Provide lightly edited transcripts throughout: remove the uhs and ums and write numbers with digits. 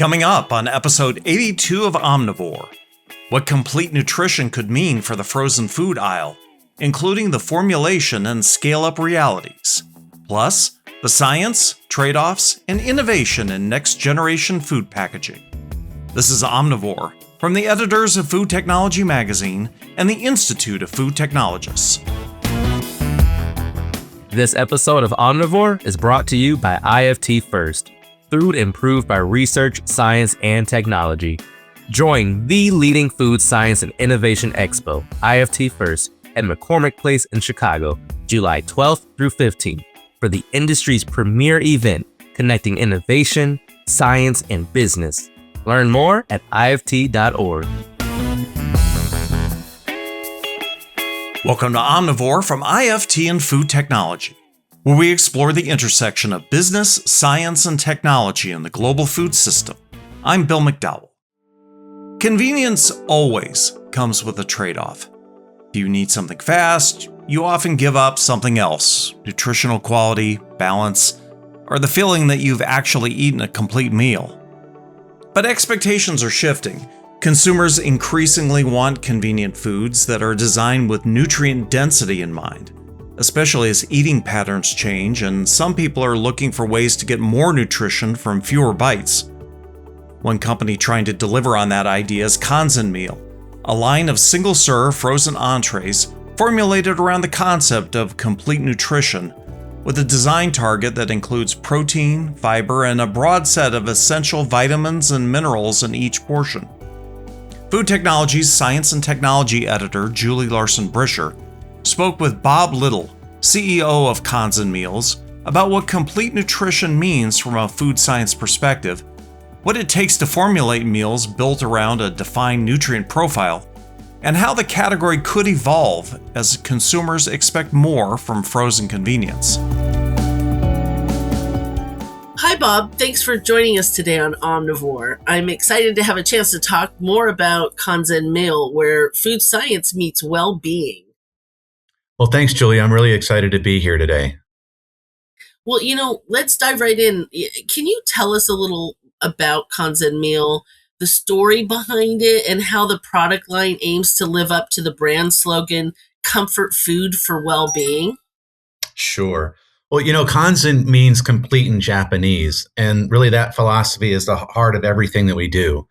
Coming up on episode 82 of Omnivore, what complete nutrition could mean for the frozen food aisle, including the formulation and scale-up realities, plus the science, trade-offs, and innovation in next-generation food packaging. This is Omnivore, from the editors of Food Technology Magazine and the Institute of Food Technologists. This episode of Omnivore is brought to you by IFT FIRST, food improved by research, science, and technology. Join the leading food science and innovation expo, IFT FIRST, at McCormick Place in Chicago, July 12th through 15th, for the industry's premier event connecting innovation, science, and business. Learn more at IFT.org. Welcome to Omnivore from IFT and Food Technology, where we explore the intersection of business, science, and technology in the global food system. I'm Bill McDowell. Convenience always comes with a trade-off. If you need something fast, you often give up something else: nutritional quality, balance, or the feeling that you've actually eaten a complete meal. But expectations are shifting. Consumers increasingly want convenient foods that are designed with nutrient density in mind, especially as eating patterns change and some people are looking for ways to get more nutrition from fewer bites. One company trying to deliver on that idea is Kanzen Meal, a line of single-serve frozen entrees formulated around the concept of complete nutrition, with a design target that includes protein, fiber, and a broad set of essential vitamins and minerals in each portion. Food Technology's Science and Technology editor, Julie Larson-Brisher, spoke with Bob Little, CEO of Kanzen Meals, about what complete nutrition means from a food science perspective, what it takes to formulate meals built around a defined nutrient profile, and how the category could evolve as consumers expect more from frozen convenience. Hi, Bob. Thanks for joining us today on Omnivore. I'm excited to have a chance to talk more about Kanzen Meal, where food science meets well-being. Well, thanks, Julie. I'm really excited to be here today. Well, let's dive right in. Can you tell us a little about Kanzen Meal, the story behind it, and how the product line aims to live up to the brand slogan, comfort food for well-being? Sure. Well, Kanzen means complete in Japanese, and really that philosophy is the heart of everything that we do.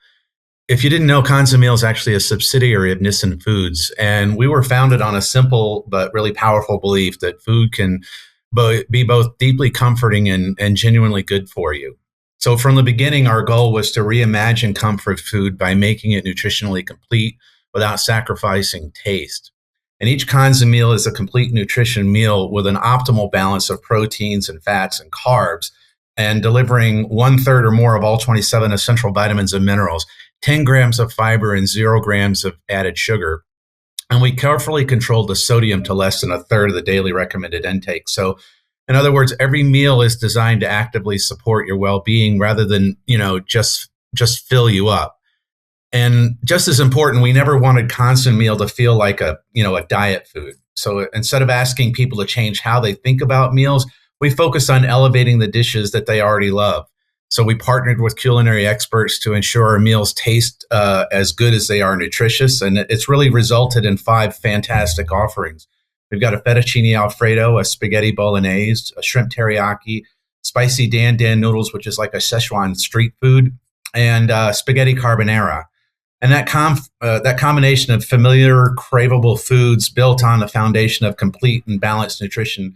If you didn't know, Kanzen Meal is actually a subsidiary of Nissin Foods, and we were founded on a simple but really powerful belief that food can be both deeply comforting and genuinely good for you. So from the beginning, our goal was to reimagine comfort food by making it nutritionally complete without sacrificing taste. And each Kanzen meal is a complete nutrition meal with an optimal balance of proteins and fats and carbs, and delivering 1/3 or more of all 27 essential vitamins and minerals, 10 grams of fiber, and 0 grams of added sugar. And we carefully controlled the sodium to less than 1/3 of the daily recommended intake. So in other words, every meal is designed to actively support your well-being rather than, just fill you up. And just as important, we never wanted Kanzen Meal to feel like a diet food. So instead of asking people to change how they think about meals, we focused on elevating the dishes that they already love. So we partnered with culinary experts to ensure our meals taste as good as they are nutritious. And it's really resulted in 5 fantastic offerings. We've got a fettuccine alfredo, a spaghetti bolognese, a shrimp teriyaki, spicy dan dan noodles, which is like a Szechuan street food, and spaghetti carbonara. And that combination of familiar, craveable foods built on the foundation of complete and balanced nutrition,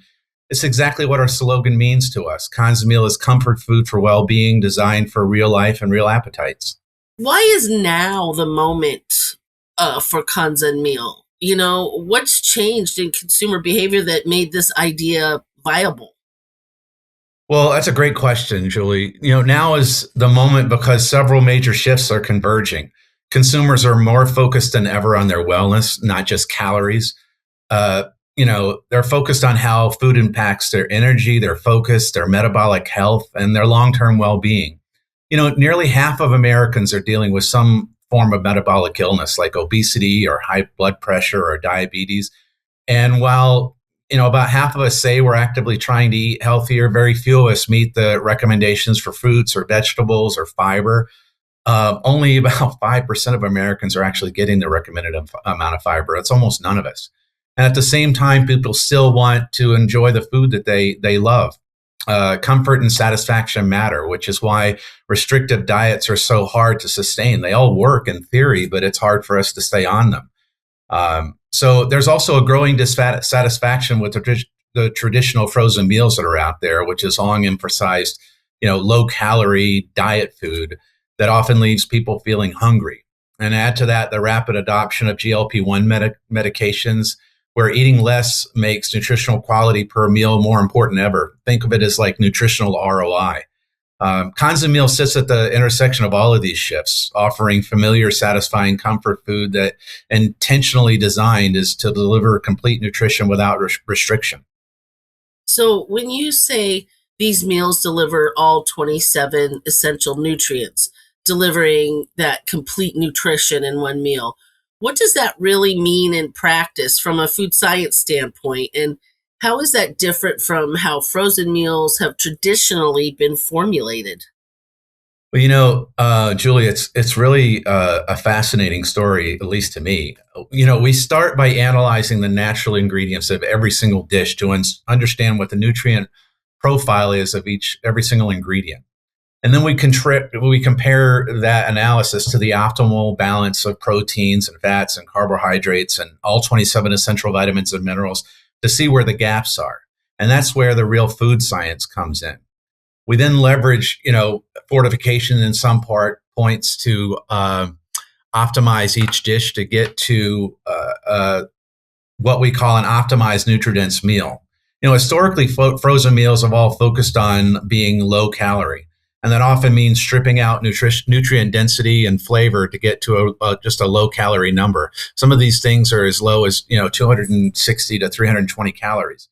it's exactly what our slogan means to us. Kanzen Meal is comfort food for well-being, designed for real life and real appetites. Why is now the moment for Kanzen Meal? What's changed in consumer behavior that made this idea viable? Well, that's a great question, Julie. Now is the moment because several major shifts are converging. Consumers are more focused than ever on their wellness, not just calories. They're focused on how food impacts their energy, their focus, their metabolic health, and their long-term well-being. Nearly half of Americans are dealing with some form of metabolic illness like obesity or high blood pressure or diabetes. And while about half of us say we're actively trying to eat healthier, very few of us meet the recommendations for fruits or vegetables or fiber. only about 5% of Americans are actually getting the recommended amount of fiber. It's almost none of us. And at the same time, people still want to enjoy the food that they love. Comfort and satisfaction matter, which is why restrictive diets are so hard to sustain. They all work in theory, but it's hard for us to stay on them. So there's also a growing dissatisfaction with the traditional frozen meals that are out there, which is long emphasized, low calorie diet food that often leaves people feeling hungry. And add to that the rapid adoption of GLP-1 medications, where eating less makes nutritional quality per meal more important ever. Think of it as like nutritional ROI. Kanzen Meal sits at the intersection of all of these shifts, offering familiar, satisfying comfort food that intentionally designed is to deliver complete nutrition without restriction. So when you say these meals deliver all 27 essential nutrients, delivering that complete nutrition in one meal, what does that really mean in practice from a food science standpoint? And how is that different from how frozen meals have traditionally been formulated? Well, Julie, it's really a fascinating story, at least to me. We start by analyzing the natural ingredients of every single dish to understand what the nutrient profile is of every single ingredient. And then we compare that analysis to the optimal balance of proteins and fats and carbohydrates and all 27 essential vitamins and minerals to see where the gaps are. And that's where the real food science comes in. We then leverage, fortification in some points to optimize each dish to get to what we call an optimized nutrient-dense meal. Historically, frozen meals have all focused on being low calorie. And that often means stripping out nutrient density and flavor to get to just a low calorie number. Some of these things are as low as 260 to 320 calories.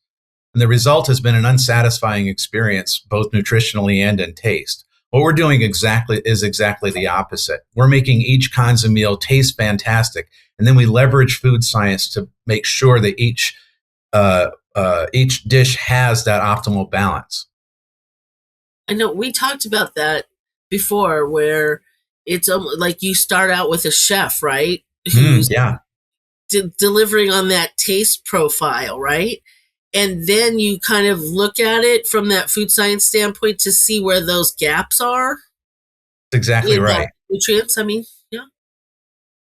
And the result has been an unsatisfying experience, both nutritionally and in taste. What we're doing is exactly the opposite. We're making each Kanzen meal taste fantastic, and then we leverage food science to make sure that each dish has that optimal balance. I know we talked about that before, where it's like you start out with a chef, right? Who's delivering on that taste profile, right? And then you kind of look at it from that food science standpoint to see where those gaps are. That's exactly right. Nutrients,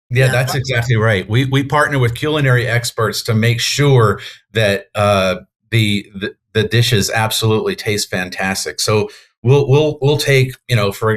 Yeah, that's exactly right. We partner with culinary experts to make sure that the dishes absolutely taste fantastic. So we'll take, for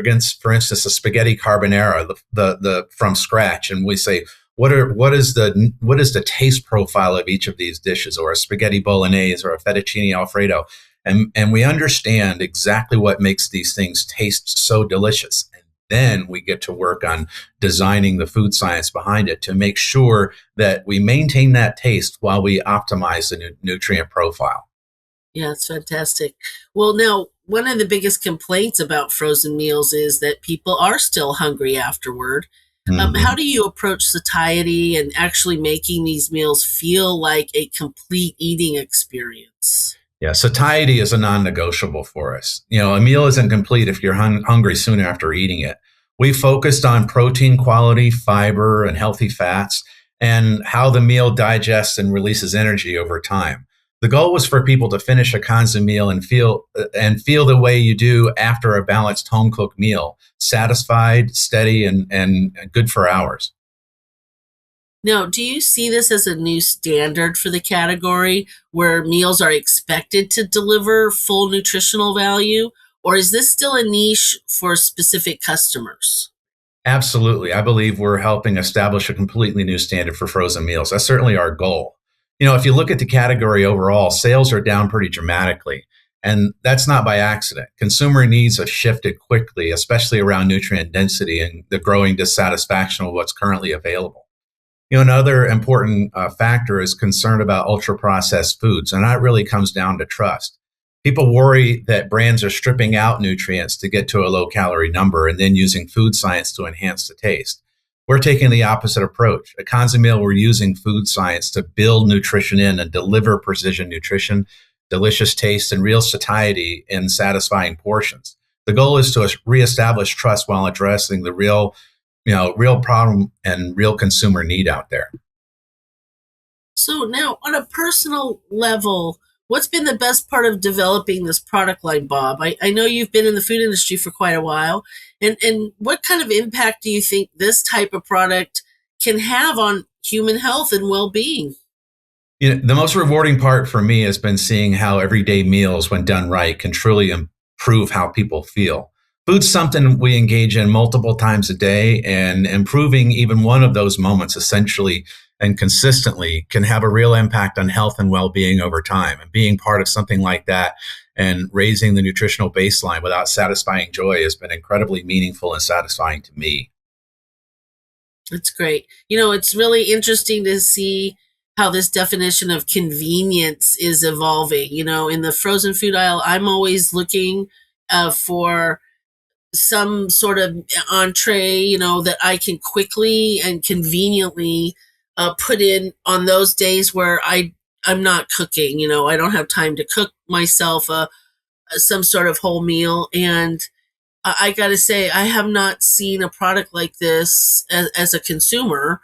instance, a spaghetti carbonara, the from scratch, and we say, what is the taste profile of each of these dishes, or a spaghetti bolognese or a fettuccine alfredo, and we understand exactly what makes these things taste so delicious. And then we get to work on designing the food science behind it to make sure that we maintain that taste while we optimize the nutrient profile. Yeah, it's fantastic. Well, now, one of the biggest complaints about frozen meals is that people are still hungry afterward. How do you approach satiety and actually making these meals feel like a complete eating experience? Yeah, satiety is a non-negotiable for us. A meal isn't complete if you're hungry soon after eating it. We focused on protein quality, fiber, and healthy fats, and how the meal digests and releases energy over time. The goal was for people to finish a Kanzen meal and feel the way you do after a balanced home-cooked meal, satisfied, steady, and good for hours. Now, do you see this as a new standard for the category where meals are expected to deliver full nutritional value, or is this still a niche for specific customers? Absolutely. I believe we're helping establish a completely new standard for frozen meals. That's certainly our goal. If you look at the category overall, sales are down pretty dramatically, and that's not by accident. Consumer needs have shifted quickly, especially around nutrient density and the growing dissatisfaction with what's currently available. Another important factor is concern about ultra-processed foods, and that really comes down to trust. People worry that brands are stripping out nutrients to get to a low-calorie number and then using food science to enhance the taste. We're taking the opposite approach. At Kanzen Meal, we're using food science to build nutrition in and deliver precision nutrition, delicious taste, and real satiety in satisfying portions. The goal is to reestablish trust while addressing the real problem and real consumer need out there. So now, on a personal level, what's been the best part of developing this product line, Bob? I know you've been in the food industry for quite a while. And what kind of impact do you think this type of product can have on human health and well-being? The most rewarding part for me has been seeing how everyday meals, when done right, can truly improve how people feel. Food's something we engage in multiple times a day, and improving even one of those moments essentially and consistently can have a real impact on health and well-being over time. And being part of something like that and raising the nutritional baseline without satisfying joy has been incredibly meaningful and satisfying to me. That's great. It's really interesting to see how this definition of convenience is evolving. In the frozen food aisle, I'm always looking for some sort of entree, that I can quickly and conveniently put in on those days where I'm not cooking. I don't have time to cook myself some sort of whole meal. And I got to say, I have not seen a product like this as a consumer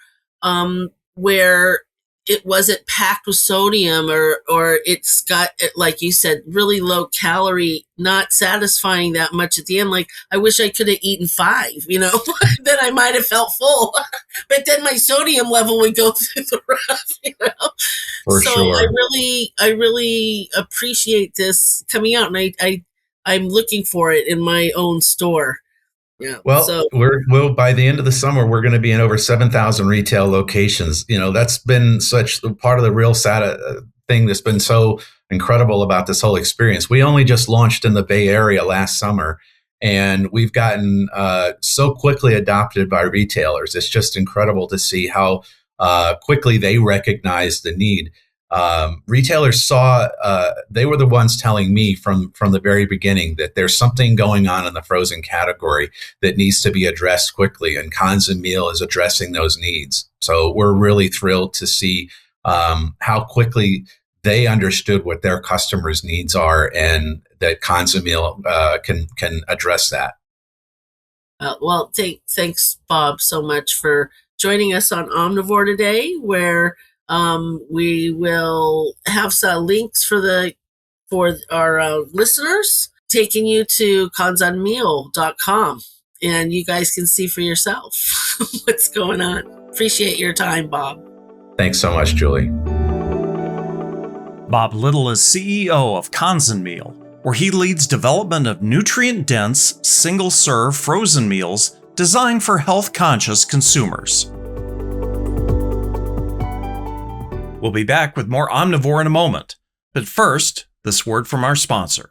where it wasn't packed with sodium or it's got, like you said, really low calorie, not satisfying that much at the end. Like, I wish I could have eaten 5, then I might have felt full, but then my sodium level would go through the roof, For so sure. I really appreciate this coming out, and I'm looking for it in my own store. Yeah. Well, so we'll by the end of the summer, we're going to be in over 7,000 retail locations. That's been such part of the real sad thing that's been so incredible about this whole experience. We only just launched in the Bay Area last summer, and we've gotten so quickly adopted by retailers. It's just incredible to see how quickly they recognize the need. Retailers saw, they were the ones telling me from the very beginning that there's something going on in the frozen category that needs to be addressed quickly, and Kanzen Meal is addressing those needs. So we're really thrilled to see how quickly they understood what their customers' needs are, and that Kanzen Meal can address that. Well, thanks, Bob, so much for joining us on Omnivore today, where we will have some links for our listeners, taking you to kanzenmeal.com, and you guys can see for yourself what's going on. Appreciate your time, Bob. Thanks so much, Julie. Bob Little is CEO of Kanzen Meal, where he leads development of nutrient-dense, single-serve frozen meals designed for health-conscious consumers. We'll be back with more Omnivore in a moment. But first, this word from our sponsor.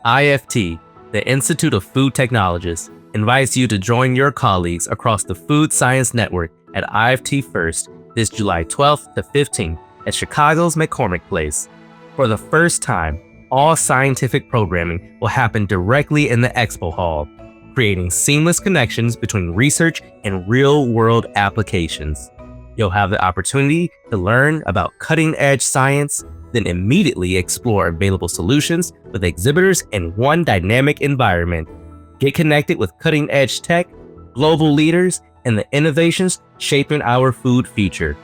IFT, the Institute of Food Technologists, invites you to join your colleagues across the Food Science Network at IFT FIRST this July 12th to 15th at Chicago's McCormick Place. For the first time, all scientific programming will happen directly in the expo hall, creating seamless connections between research and real-world applications. You'll have the opportunity to learn about cutting-edge science, then immediately explore available solutions with exhibitors in one dynamic environment. Get connected with cutting-edge tech, global leaders, and the innovations shaping our food future.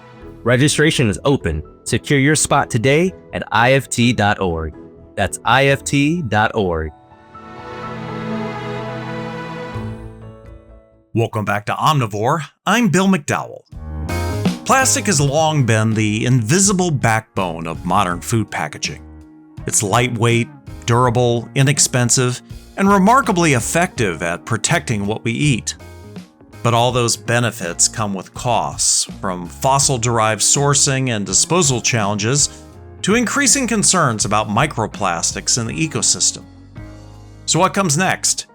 Registration is open. Secure your spot today at IFT.org. That's IFT.org. Welcome back to Omnivore. I'm Bill McDowell. Plastic has long been the invisible backbone of modern food packaging. It's lightweight, durable, inexpensive, and remarkably effective at protecting what we eat. But all those benefits come with costs, from fossil-derived sourcing and disposal challenges to increasing concerns about microplastics in the ecosystem. So what comes next?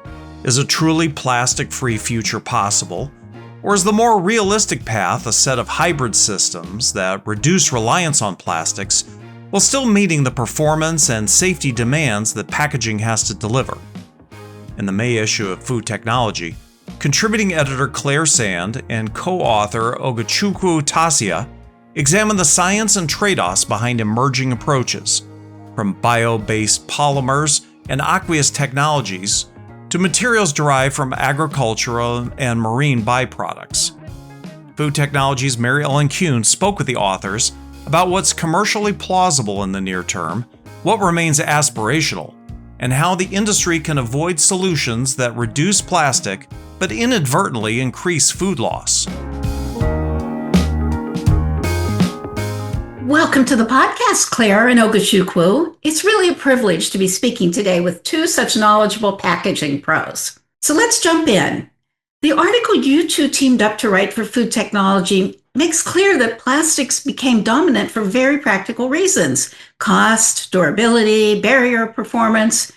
Is a truly plastic-free future possible? Or is the more realistic path a set of hybrid systems that reduce reliance on plastics while still meeting the performance and safety demands that packaging has to deliver? In the May issue of Food Technology, contributing editor Claire Sand and co-author Ogechukwu Tasie examine the science and trade-offs behind emerging approaches, from bio-based polymers and aqueous technologies to materials derived from agricultural and marine byproducts. Food Technology's Mary Ellen Kuhn spoke with the authors about what's commercially plausible in the near term, what remains aspirational, and how the industry can avoid solutions that reduce plastic but inadvertently increase food loss. Welcome to the podcast, Claire and Ogechukwu. It's really a privilege to be speaking today with two such knowledgeable packaging pros. So let's jump in. The article you two teamed up to write for Food Technology makes clear that plastics became dominant for very practical reasons: cost, durability, barrier performance.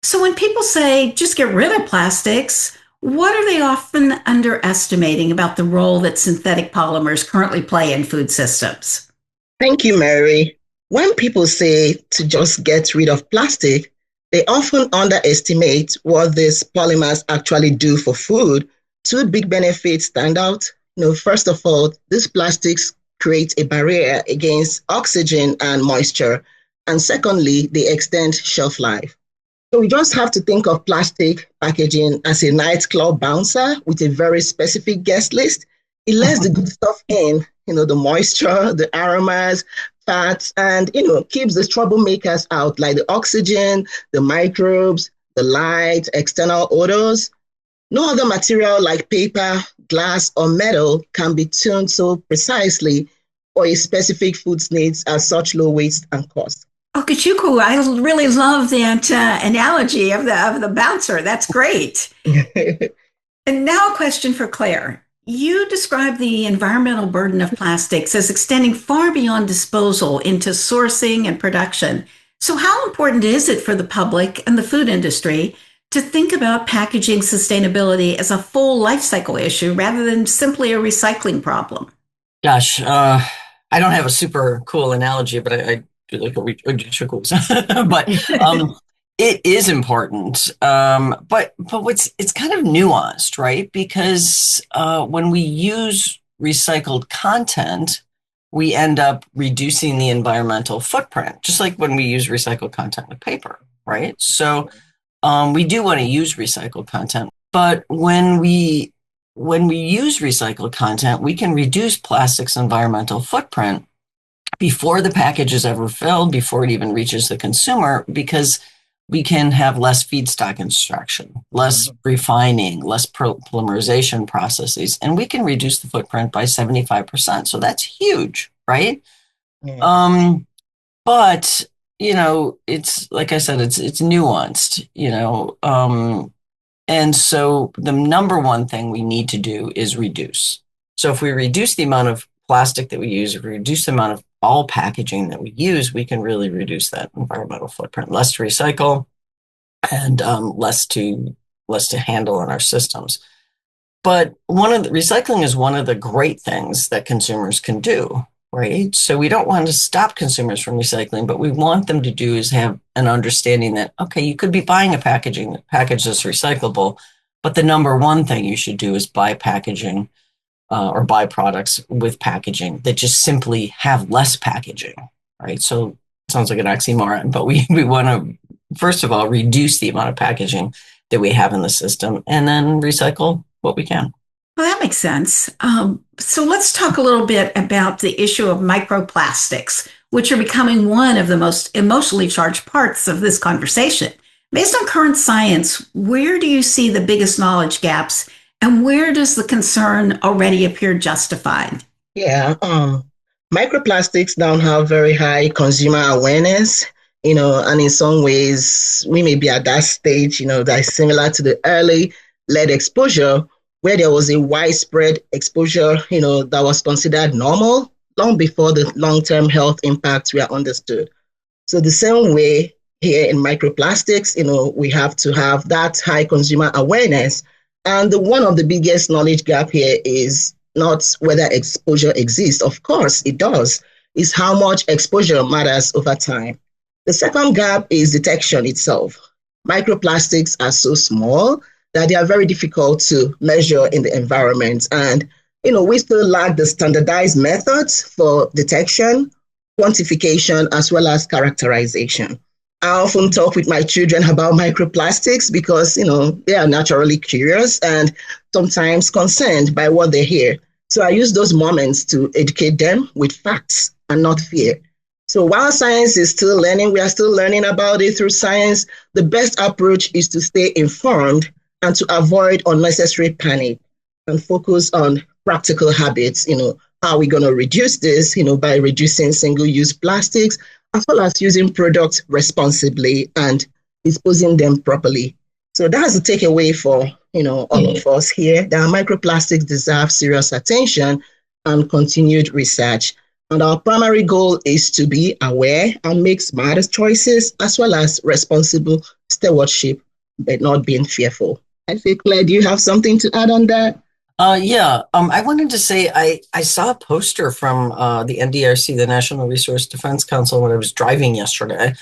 So when people say, just get rid of plastics, what are they often underestimating about the role that synthetic polymers currently play in food systems? Thank you, Mary. When people say to just get rid of plastic, they often underestimate what these polymers actually do for food. Two big benefits stand out. First of all, these plastics create a barrier against oxygen and moisture. And secondly, they extend shelf life. So we just have to think of plastic packaging as a nightclub bouncer with a very specific guest list. It lets the good stuff in, the moisture, the aromas, fats, and, keeps the troublemakers out, like the oxygen, the microbes, the light, external odors. No other material like paper, glass, or metal can be tuned so precisely for a specific food's needs at such low waste and cost. Ogechukwu, I really love that analogy of the bouncer. That's great. And now a question for Claire. You describe the environmental burden of plastics as extending far beyond disposal into sourcing and production. So how important is it for the public and the food industry to think about packaging sustainability as a full life cycle issue rather than simply a recycling problem? Gosh, I don't have a super cool analogy, but I do like a but it is important. But it's kind of nuanced, right? Because when we use recycled content, we end up reducing the environmental footprint, just like when we use recycled content with paper, right? So we do want to use recycled content, but when we use recycled content, we can reduce plastic's environmental footprint before the package is ever filled, before it even reaches the consumer, because we can have less feedstock extraction, less refining, less polymerization processes, and we can reduce the footprint by 75%. So that's huge, right? Yeah. But it's like I said, it's nuanced, and so the number one thing we need to do is reduce. So if we reduce the amount of plastic that we use, if we reduce the amount of all packaging that we use, we can really reduce that environmental footprint. Less to recycle and less to handle in our systems. But recycling is one of the great things that consumers can do, right? So we don't want to stop consumers from recycling, but we want them to do is have an understanding that, okay, you could be buying a package that's recyclable, but the number one thing you should do is buy packaging or buy products with packaging that just simply have less packaging, right? So it sounds like an oxymoron, but we want to, first of all, reduce the amount of packaging that we have in the system and then recycle what we can. Well, that makes sense. So let's talk a little bit about the issue of microplastics, which are becoming one of the most emotionally charged parts of this conversation. Based on current science, where do you see the biggest knowledge gaps? And where does the concern already appear justified? Yeah, microplastics don't have very high consumer awareness, and in some ways, we may be at that stage, that's similar to the early lead exposure, where there was a widespread exposure, that was considered normal long before the long-term health impacts were understood. So the same way here in microplastics, we have to have that high consumer awareness. And one of the biggest knowledge gap here is not whether exposure exists. Of course, it does. It's how much exposure matters over time. The second gap is detection itself. Microplastics are so small that they are very difficult to measure in the environment. And, we still lack the standardized methods for detection, quantification, as well as characterization. I often talk with my children about microplastics because, they are naturally curious and sometimes concerned by what they hear. So I use those moments to educate them with facts and not fear. So while science is still learning, we are still learning about it through science. The best approach is to stay informed and to avoid unnecessary panic and focus on practical habits. How are we going to reduce this, by reducing single-use plastics, as well as using products responsibly and disposing them properly. So that's the takeaway for, all of us here, that microplastics deserve serious attention and continued research. And our primary goal is to be aware and make smarter choices, as well as responsible stewardship, but not being fearful. I think, Claire, do you have something to add on that? Yeah. I wanted to say I saw a poster from the NDRC, the National Resource Defense Council, when I was driving yesterday.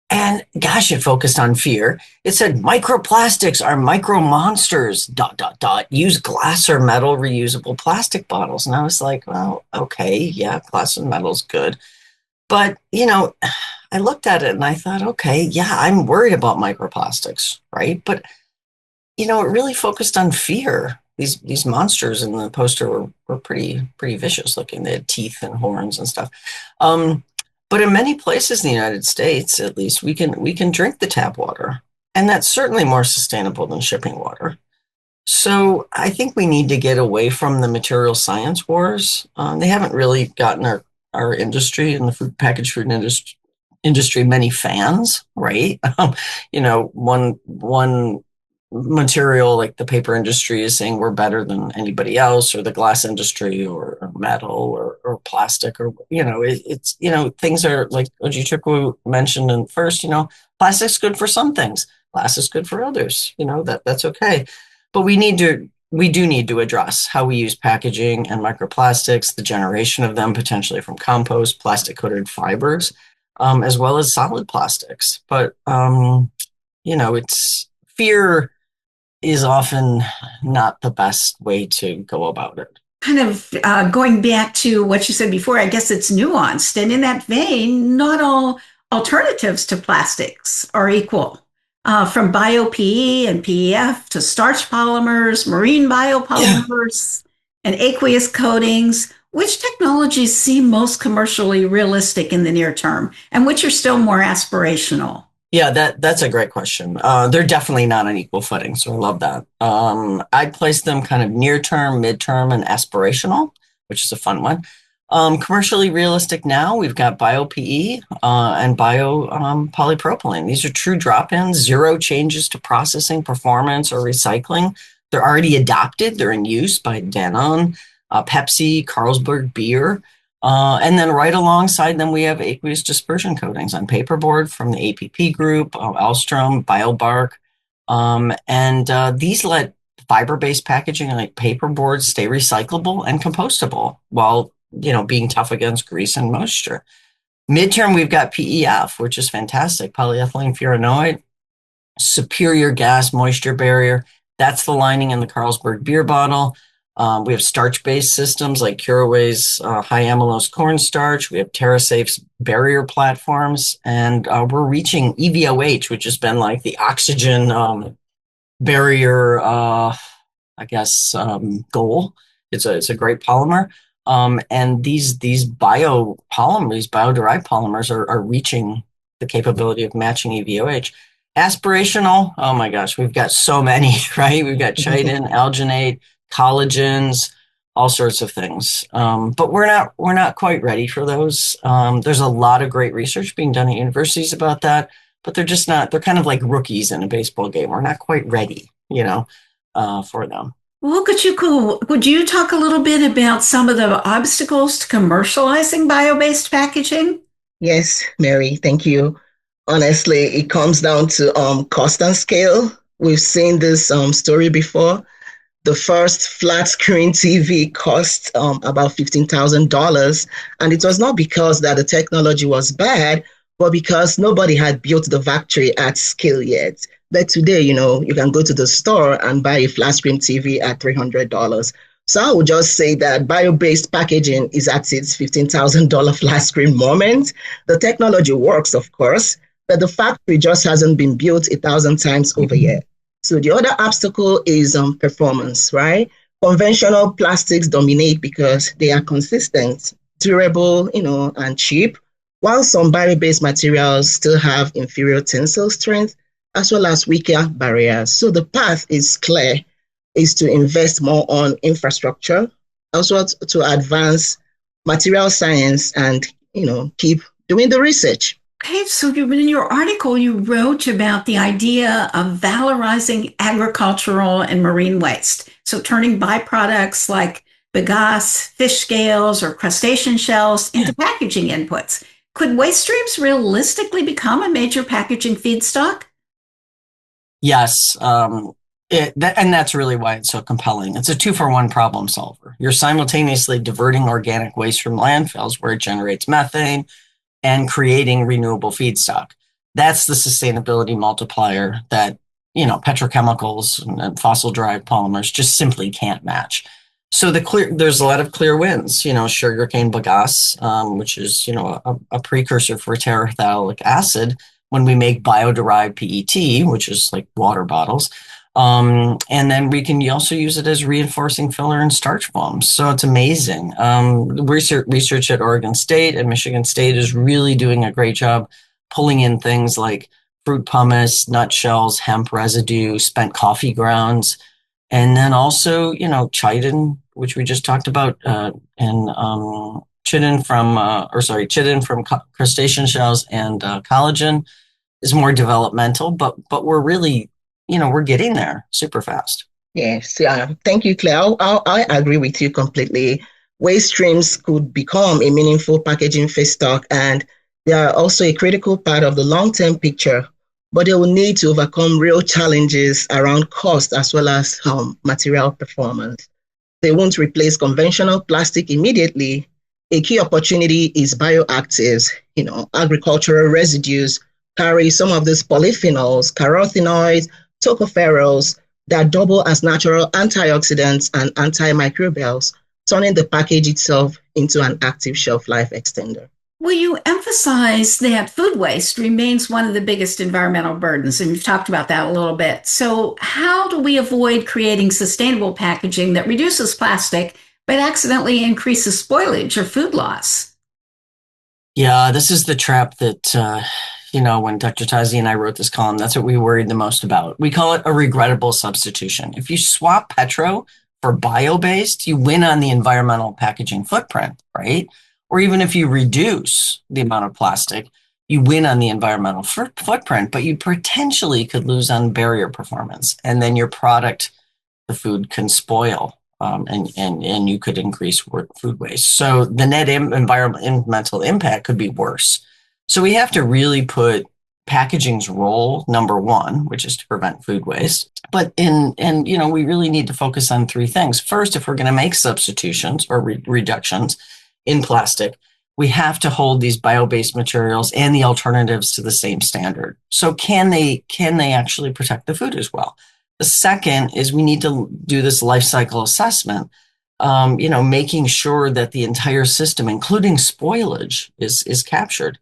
And gosh, it focused on fear. It said microplastics are micro monsters, ... Use glass or metal reusable plastic bottles. And I was like, well, okay, yeah, glass and metal's good. But, I looked at it and I thought, okay, yeah, I'm worried about microplastics, right? But, it really focused on fear. These monsters in the poster were pretty vicious looking. They had teeth and horns and stuff. But in many places in the United States, at least, we can drink the tap water, and that's certainly more sustainable than shipping water. So I think we need to get away from the material science wars. They haven't really gotten our industry and the packaged food industry many fans, right? One material like the paper industry is saying we're better than anybody else, or the glass industry, or metal, or plastic, or it's things are like Ogechukwu mentioned in first. Plastic's good for some things, glass is good for others. That's okay, but we do need to address how we use packaging and microplastics, the generation of them potentially from compost, plastic coated fibers, as well as solid plastics. But it's fear is often not the best way to go about it. Kind of going back to what you said before, I guess it's nuanced. And in that vein, not all alternatives to plastics are equal. From bio-PE and PEF to starch polymers, marine biopolymers, and aqueous coatings, which technologies seem most commercially realistic in the near term, and which are still more aspirational? Yeah, that's a great question. They're definitely not on equal footing, so I love that. I'd place them kind of near term, midterm, and aspirational, which is a fun one. Commercially realistic now, we've got bio-PE and polypropylene. These are true drop-ins, zero changes to processing, performance, or recycling. They're already adopted. They're in use by Danone, Pepsi, Carlsberg Beer. And then right alongside them, we have aqueous dispersion coatings on paperboard from the APP group, Alstrom, BioBark. And these let fiber-based packaging like paperboard stay recyclable and compostable while, being tough against grease and moisture. Midterm, we've got PEF, which is fantastic. Polyethylene furanoid, superior gas moisture barrier. That's the lining in the Carlsberg beer bottle. We have starch-based systems like Curaway's high amylose cornstarch. We have TerraSafe's barrier platforms, and we're reaching EVOH, which has been like the oxygen barrier, goal. It's a great polymer, and these biopolymers, these bio-derived polymers, are reaching the capability of matching EVOH. Aspirational, oh my gosh, we've got so many, right? We've got chitin, alginate, collagens, all sorts of things. But we're not quite ready for those. There's a lot of great research being done at universities about that, but they're just not, they're kind of like rookies in a baseball game. We're not quite ready, for them. Well, Ogechukwu, would you talk a little bit about some of the obstacles to commercializing bio-based packaging? Yes, Mary, thank you. Honestly, it comes down to cost and scale. We've seen this story before. The first flat screen TV cost about $15,000. And it was not because that the technology was bad, but because nobody had built the factory at scale yet. But today, you can go to the store and buy a flat screen TV at $300. So I would just say that bio-based packaging is at its $15,000 flat screen moment. The technology works, of course, but the factory just hasn't been built 1,000 times over yet. So the other obstacle is performance, right? Conventional plastics dominate because they are consistent, durable, and cheap, while some bio-based materials still have inferior tensile strength as well as weaker barriers. So the path is clear, is to invest more on infrastructure, also to advance material science and, keep doing the research. Okay, so in your article, you wrote about the idea of valorizing agricultural and marine waste. So turning byproducts like bagasse, fish scales, or crustacean shells into packaging inputs. Could waste streams realistically become a major packaging feedstock? Yes. And that's really why it's so compelling. It's a 2-for-1 problem solver. You're simultaneously diverting organic waste from landfills where it generates methane and creating renewable feedstock. That's the sustainability multiplier that, petrochemicals and fossil-derived polymers just simply can't match. So there's a lot of clear wins, sugarcane bagasse, which is, a precursor for terephthalic acid when we make bio-derived PET, which is like water bottles. And then we can also use it as reinforcing filler and starch foams. So it's amazing. Research at Oregon State and Michigan State is really doing a great job pulling in things like fruit pumice, nut hemp residue, spent coffee grounds, and then also, chitin, which we just talked about, and chitin from crustacean shells, and collagen is more developmental, but we're really, we're getting there super fast. Yes, thank you, Claire. I agree with you completely. Waste streams could become a meaningful packaging feedstock, and they are also a critical part of the long-term picture, but they will need to overcome real challenges around cost as well as material performance. They won't replace conventional plastic immediately. A key opportunity is bioactives. Agricultural residues carry some of these polyphenols, carotenoids, tocopherols that double as natural antioxidants and antimicrobials, turning the package itself into an active shelf life extender. Well, you emphasize that food waste remains one of the biggest environmental burdens, and you've talked about that a little bit. So how do we avoid creating sustainable packaging that reduces plastic but accidentally increases spoilage or food loss? Yeah, this is the trap that, when Dr. Tasie and I wrote this column, that's what we worried the most about. We call it a regrettable substitution. If you swap petro for bio-based, you win on the environmental packaging footprint, right? Or even if you reduce the amount of plastic, you win on the environmental footprint, but you potentially could lose on barrier performance. And then your product, the food, can spoil, and you could increase food waste. So the net environmental impact could be worse. So we have to really put packaging's role number one, which is to prevent food waste. But we really need to focus on 3 things. First, if we're going to make substitutions or reductions in plastic, we have to hold these bio-based materials and the alternatives to the same standard. So can they actually protect the food as well? The second is we need to do this life cycle assessment, making sure that the entire system, including spoilage, is captured.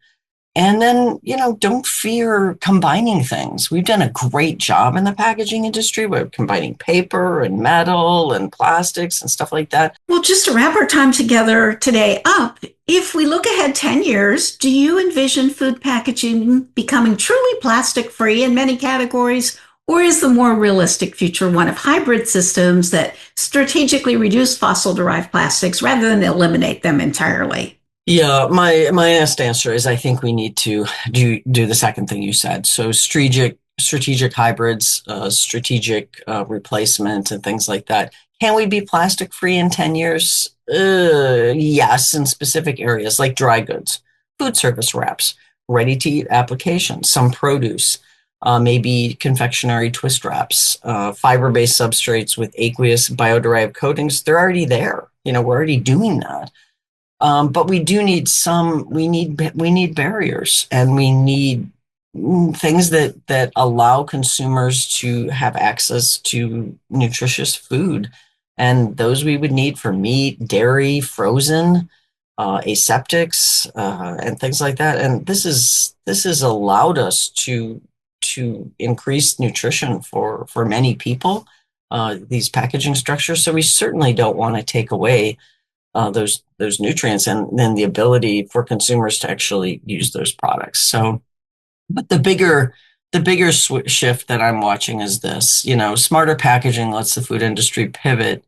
And then, don't fear combining things. We've done a great job in the packaging industry. We're combining paper and metal and plastics and stuff like that. Well, just to wrap our time together today up, if we look ahead 10 years, do you envision food packaging becoming truly plastic-free in many categories? Or is the more realistic future one of hybrid systems that strategically reduce fossil-derived plastics rather than eliminate them entirely? Yeah, my honest answer is I think we need to do the second thing you said. So strategic hybrids, strategic replacement and things like that. Can we be plastic free in 10 years? Yes, in specific areas like dry goods, food service wraps, ready to eat applications, some produce, maybe confectionery twist wraps, fiber-based substrates with aqueous bio-derived coatings. They're already there. We're already doing that. But we do need we need barriers, and we need things that allow consumers to have access to nutritious food. And those we would need for meat, dairy, frozen. aseptics, and things like that. And this has allowed us to increase nutrition for many people, these packaging structures. So we certainly don't want to take away those nutrients and then the ability for consumers to actually use those products. So, but the bigger shift that I'm watching is this. Smarter packaging lets the food industry pivot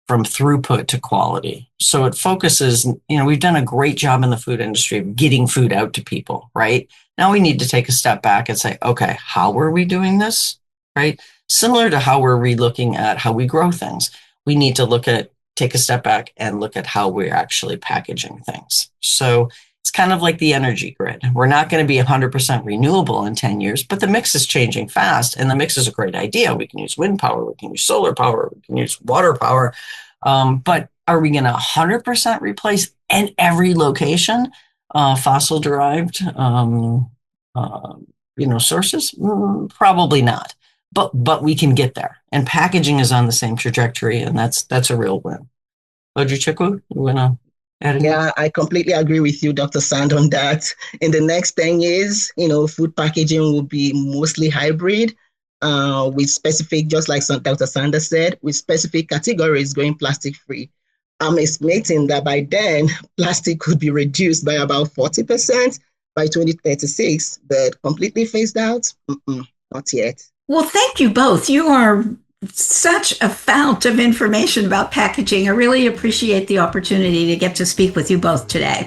from throughput to quality. So it focuses, we've done a great job in the food industry of getting food out to people, right? Now we need to take a step back and say, okay, how are we doing this, right? Similar to how we're relooking at how we grow things. We need to take a step back and look at how we're actually packaging things. So it's kind of like the energy grid. We're not going to be 100% renewable in 10 years, but the mix is changing fast, and the mix is a great idea. We can use wind power, we can use solar power, we can use water power. But are we going to 100% replace in every location fossil-derived sources? Probably not. But we can get there, and packaging is on the same trajectory, and that's a real win. Ogechukwu, you want to add anything? Yeah, I completely agree with you, Dr. Sand, on that. In the next 10 years, food packaging will be mostly hybrid, with specific, just like Dr. Sanders said, with specific categories going plastic-free. I'm estimating that by then, plastic could be reduced by about 40% by 2036, but completely phased out? Not yet. Well, thank you both. You are such a fount of information about packaging. I really appreciate the opportunity to get to speak with you both today.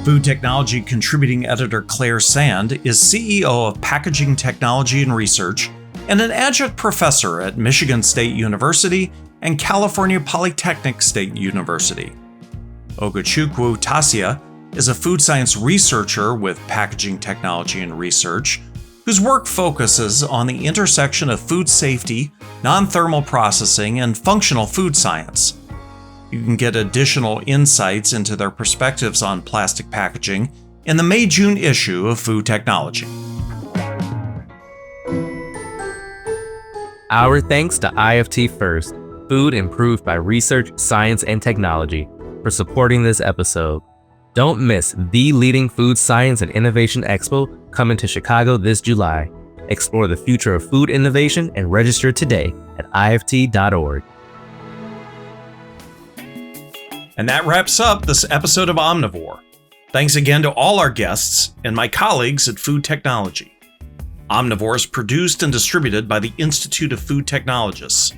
Food technology contributing editor Claire Sand is CEO of Packaging Technology and Research and an adjunct professor at Michigan State University and California Polytechnic State University. Ogechukwu Tasie is a food science researcher with Packaging Technology and Research, whose work focuses on the intersection of food safety, non-thermal processing, and functional food science. You can get additional insights into their perspectives on plastic packaging in the May-June issue of Food Technology. Our thanks to IFT FIRST, Food Improved by Research, Science, and Technology, for supporting this episode. Don't miss the leading food science and innovation expo coming to Chicago this July. Explore the future of food innovation and register today at IFT.org. And that wraps up this episode of Omnivore. Thanks again to all our guests and my colleagues at Food Technology. Omnivore is produced and distributed by the Institute of Food Technologists.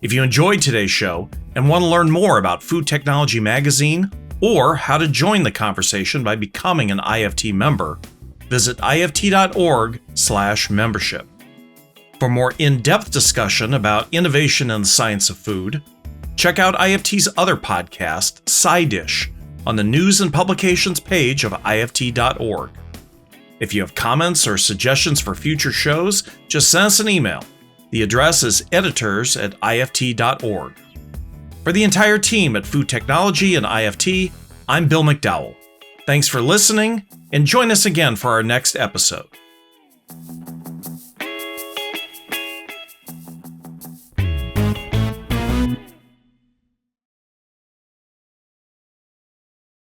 If you enjoyed today's show and want to learn more about Food Technology Magazine or how to join the conversation by becoming an IFT member, visit ift.org/membership. For more in-depth discussion about innovation in the science of food, check out IFT's other podcast, Side Dish, on the News and Publications page of ift.org. If you have comments or suggestions for future shows, just send us an email. The address is editors@ift.org. For the entire team at Food Technology and IFT, I'm Bill McDowell. Thanks for listening, and join us again for our next episode.